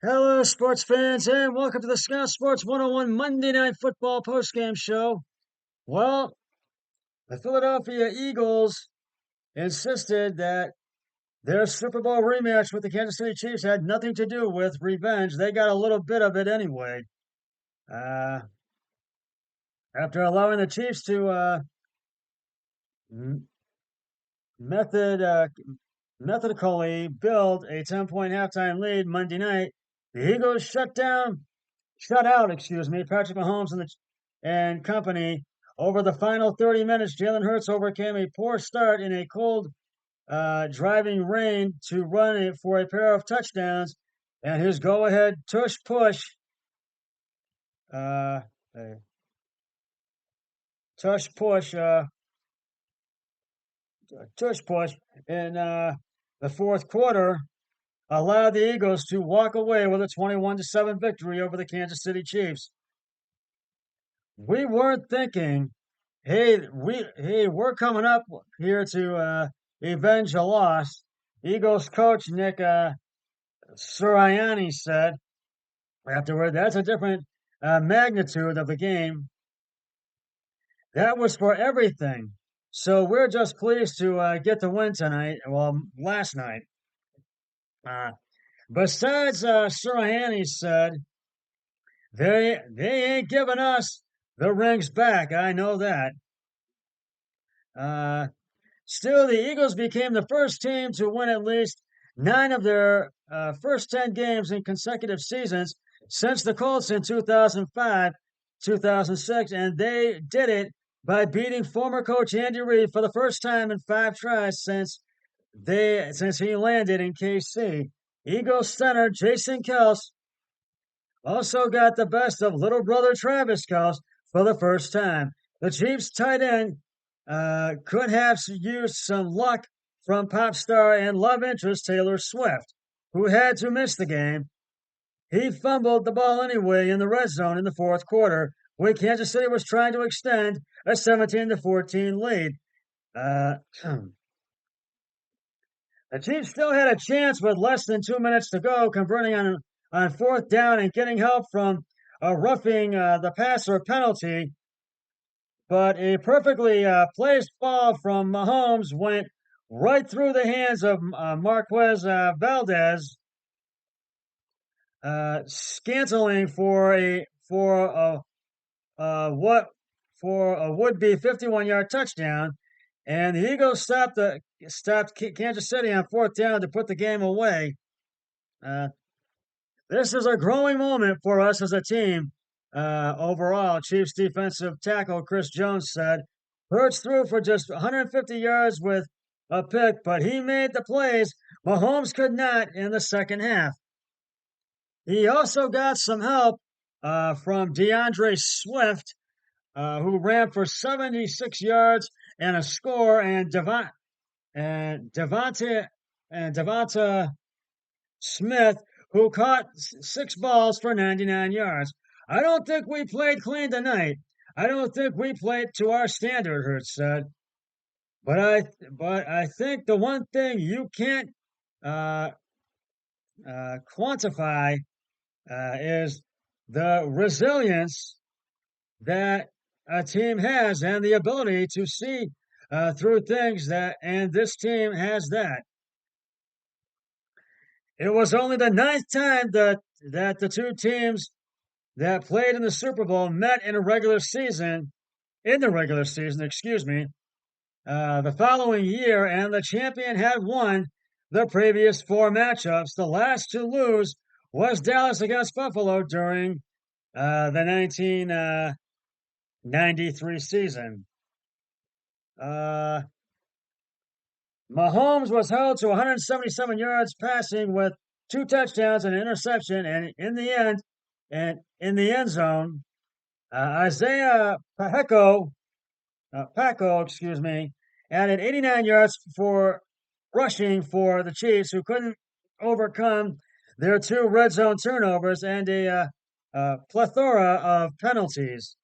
Hello, sports fans, and welcome to the Scout Sports 101 Monday Night Football postgame show. Well, the Philadelphia Eagles insisted that their Super Bowl rematch with the Kansas City Chiefs had nothing to do with revenge. They got a little bit of it anyway. Uh, After allowing the Chiefs to m- method methodically build a 10-point halftime lead Monday night, the Eagles shut out, Patrick Mahomes and company. Over the final 30 minutes, Jalen Hurts overcame a poor start in a cold, driving rain to run it for a pair of touchdowns, and his go-ahead uh, uh, tush push, tush push in the fourth quarter allowed the Eagles to walk away with a 21-7 victory over the Kansas City Chiefs. We weren't thinking, we're coming up here to avenge a loss. Eagles coach Nick Sirianni said afterward, that's a different magnitude of the game. That was for everything. So we're just pleased to get the win tonight. Well, last night. Uh, Besides, Sirianni said they ain't giving us the rings back. I know that. Uh, Still, the Eagles became the first team to win at least nine of their first 10 games in consecutive seasons since the Colts in 2005, 2006, and they did it by beating former coach Andy Reid for the first time in five tries since he landed in KC. Eagles center Jason Kels also got the best of little brother Travis Kelce for the first time. The Chiefs tight end could have used some luck from pop star and love interest Taylor Swift, who had to miss the game. He fumbled the ball anyway in the red zone in the fourth quarter, when Kansas City was trying to extend a 17-14 lead. Uh, The Chiefs still had a chance with less than 2 minutes to go, converting on fourth down and getting help from a roughing the passer penalty. But a perfectly placed ball from Mahomes went right through the hands of Marquez Valdez, scantling what for a would-be 51-yard touchdown, and the Eagles stopped Kansas City on fourth down to put the game away. Uh, this is a growing moment for us as a team. Overall, Chiefs defensive tackle Chris Jones said, Hurts threw for just 150 yards with a pick, but he made the plays Mahomes could not in the second half. He also got some help from DeAndre Swift, who ran for 76 yards and a score, and Devonta Smith, who caught six balls for 99 yards. I don't think we played clean tonight. I don't think we played to our standard, Hurts said. But I think the one thing you can't uh, quantify is the resilience that a team has and the ability to see through things and this team has that. It was only the ninth time that the two teams that played in the Super Bowl met in the regular season, the following year, and the champion had won the previous four matchups. The last to lose was Dallas against Buffalo during the 1993 season. Uh, Mahomes was held to 177 yards passing with two touchdowns and an interception, and in the end zone, Isaiah Paco, added 89 yards for rushing for the Chiefs, who couldn't overcome their two red zone turnovers and a plethora of penalties.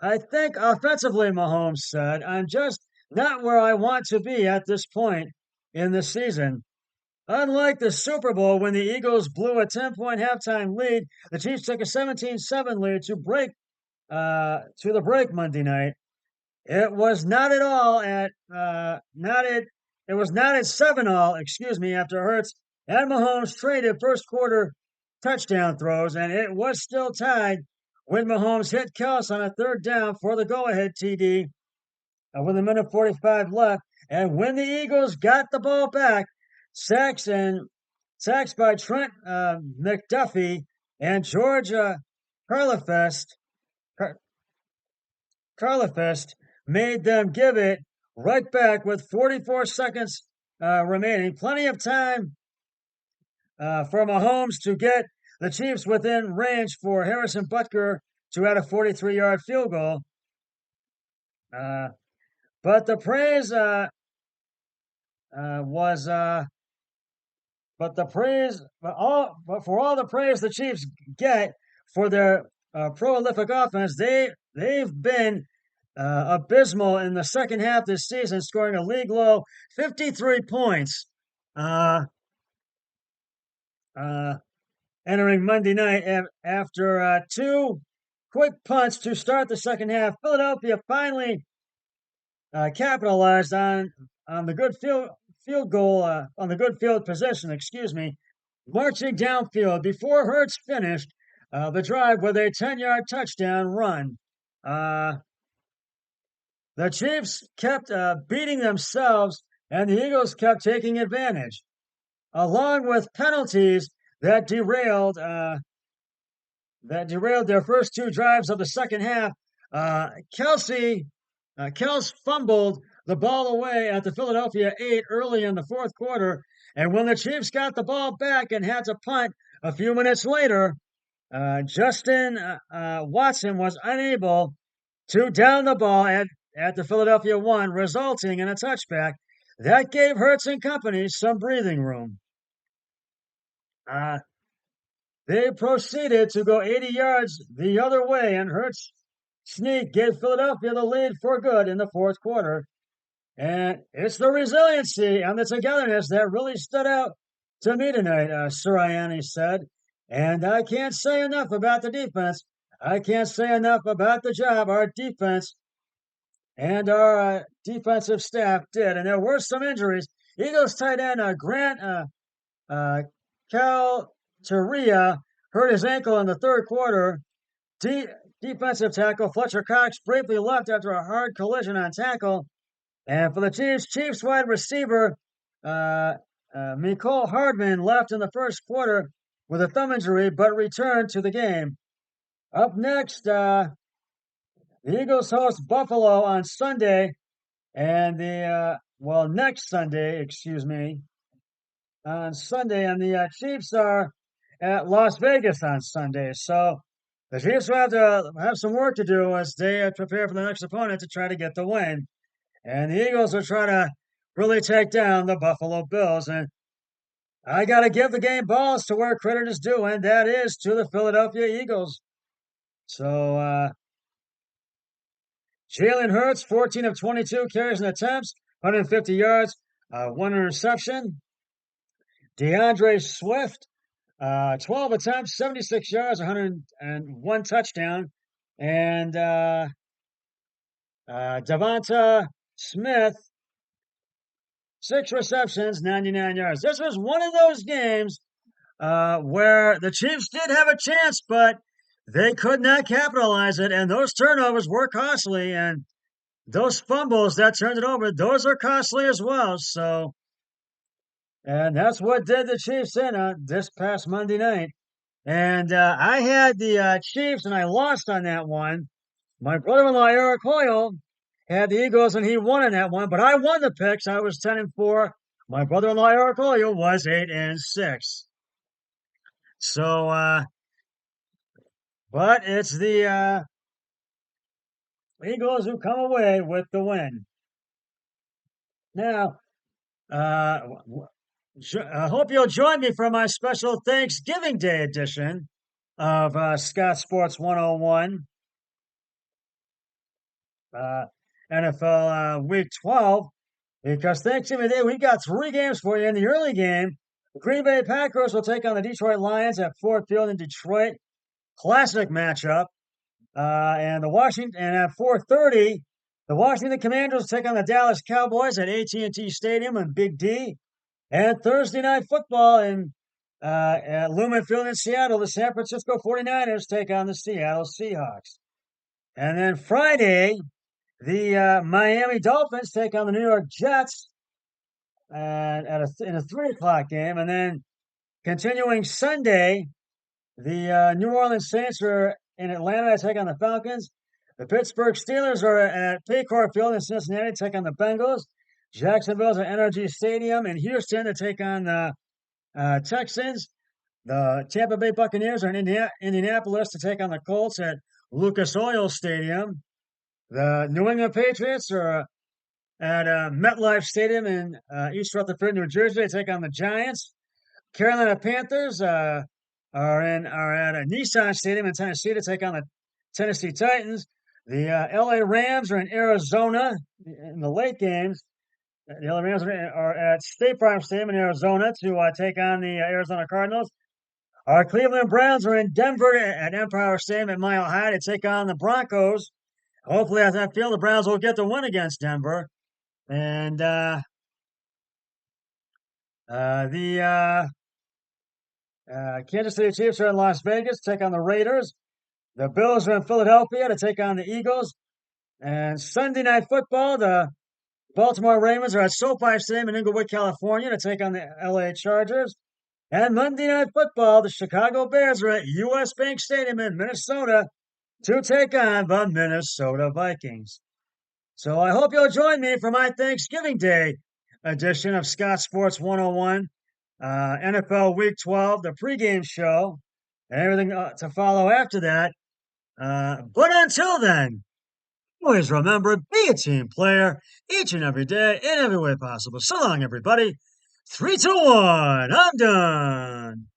I think offensively, Mahomes said, I'm just not where I want to be at this point in the season. Unlike the Super Bowl when the Eagles blew a 10-point halftime lead, the Chiefs took a 17-7 lead to the break Monday night. It was not at all at not at it was not at 7-all, excuse me, after Hurts and Mahomes traded first quarter touchdown throws, and it was still tied when Mahomes hit Kels on a third down for the go-ahead TD with a minute 45 left. And when the Eagles got the ball back, sacks by Trent McDuffie and George Karlafest, Karlafest made them give it right back with 44 seconds remaining. Plenty of time for Mahomes to get the Chiefs within range for Harrison Butker to add a 43-yard field goal. But the praise was but the praise but for all the praise the Chiefs get for their prolific offense, they've been abysmal in the second half this season, scoring a league low 53 points. Entering Monday night after two quick punts to start the second half, Philadelphia finally capitalized on the good field goal on the good field position. Excuse me, marching downfield before Hurts finished the drive with a 10-yard touchdown run. The Chiefs kept beating themselves, and the Eagles kept taking advantage, along with penalties that derailed their first two drives of the second half. Kels fumbled the ball away at the Philadelphia 8 early in the fourth quarter, and when the Chiefs got the ball back and had to punt a few minutes later, Justin Watson was unable to down the ball at the Philadelphia 1, resulting in a touchback that gave Hurts and company some breathing room. They proceeded to go 80 yards the other way, and Hurts' sneak gave Philadelphia the lead for good in the fourth quarter. And it's the resiliency and the togetherness that really stood out to me tonight, Sirianni said. And I can't say enough about the defense. I can't say enough about the job our defense and our defensive staff did. And there were some injuries. Eagles tight end Grant Calteria hurt his ankle in the third quarter. Defensive tackle Fletcher Cox briefly left after a hard collision on tackle. And for the Chiefs wide receiver Mecole Hardman left in the first quarter with a thumb injury, but returned to the game. Up next, the Eagles host Buffalo on Sunday, and next Sunday, excuse me, on Sunday, and the Chiefs are at Las Vegas on Sunday. So the Chiefs will have to have some work to do as they prepare for the next opponent to try to get the win. And the Eagles will try to really take down the Buffalo Bills. And I got to give the game balls to where credit is due, and that is to the Philadelphia Eagles. So, Jalen Hurts, 14 of 22 carries and attempts, 150 yards, one interception. DeAndre Swift, 12 attempts, 76 yards, 101 touchdown. And Devonta Smith, 6 receptions, 99 yards. This was one of those games where the Chiefs did have a chance, but they could not capitalize it. And those turnovers were costly. And those fumbles that turned it over, those are costly as well. So, and that's what did the Chiefs in this past Monday night. And I had the Chiefs, and I lost on that one. My brother-in-law, Eric Hoyle, had the Eagles, and he won on that one. But I won the picks. I was 10-4. My brother-in-law, Eric Hoyle, was 8-6. So, but it's the Eagles who come away with the win. Now, I hope you'll join me for my special Thanksgiving Day edition of Scott Sports 101, NFL Week 12, because Thanksgiving Day we got 3 games for you in the early game. The Green Bay Packers will take on the Detroit Lions at Ford Field in Detroit. Classic matchup. And at 4:30, the Washington Commanders take on the Dallas Cowboys at AT&T Stadium in Big D. And Thursday night football at Lumen Field in Seattle, the San Francisco 49ers take on the Seattle Seahawks. And then Friday, the Miami Dolphins take on the New York Jets in a 3 o'clock game. And then continuing Sunday, the New Orleans Saints are in Atlanta to take on the Falcons. The Pittsburgh Steelers are at Paycor Field in Cincinnati to take on the Bengals. Jacksonville's at NRG Stadium in Houston to take on the Texans. The Tampa Bay Buccaneers are in Indianapolis to take on the Colts at Lucas Oil Stadium. The New England Patriots are at MetLife Stadium in East Rutherford, New Jersey to take on the Giants. Carolina Panthers are at a Nissan Stadium in Tennessee to take on the Tennessee Titans. The LA Rams are in Arizona in the late games. The LA Rams are at State Farm Stadium in Arizona to take on the Arizona Cardinals. Our Cleveland Browns are in Denver at Empire Stadium at Mile High to take on the Broncos. Hopefully, as I feel, the Browns will get the win against Denver. And the Kansas City Chiefs are in Las Vegas to take on the Raiders. The Bills are in Philadelphia to take on the Eagles. And Sunday night football, the Baltimore Ravens are at SoFi Stadium in Inglewood, California to take on the LA Chargers. And Monday night football, the Chicago Bears are at US Bank Stadium in Minnesota to take on the Minnesota Vikings. So I hope you'll join me for my Thanksgiving Day edition of Scott Sports 101, NFL Week 12, the pregame show, and everything to follow after that. But until then, always remember, be a team player each and every day in every way possible. So long, everybody. 3, 2, 1, I'm done.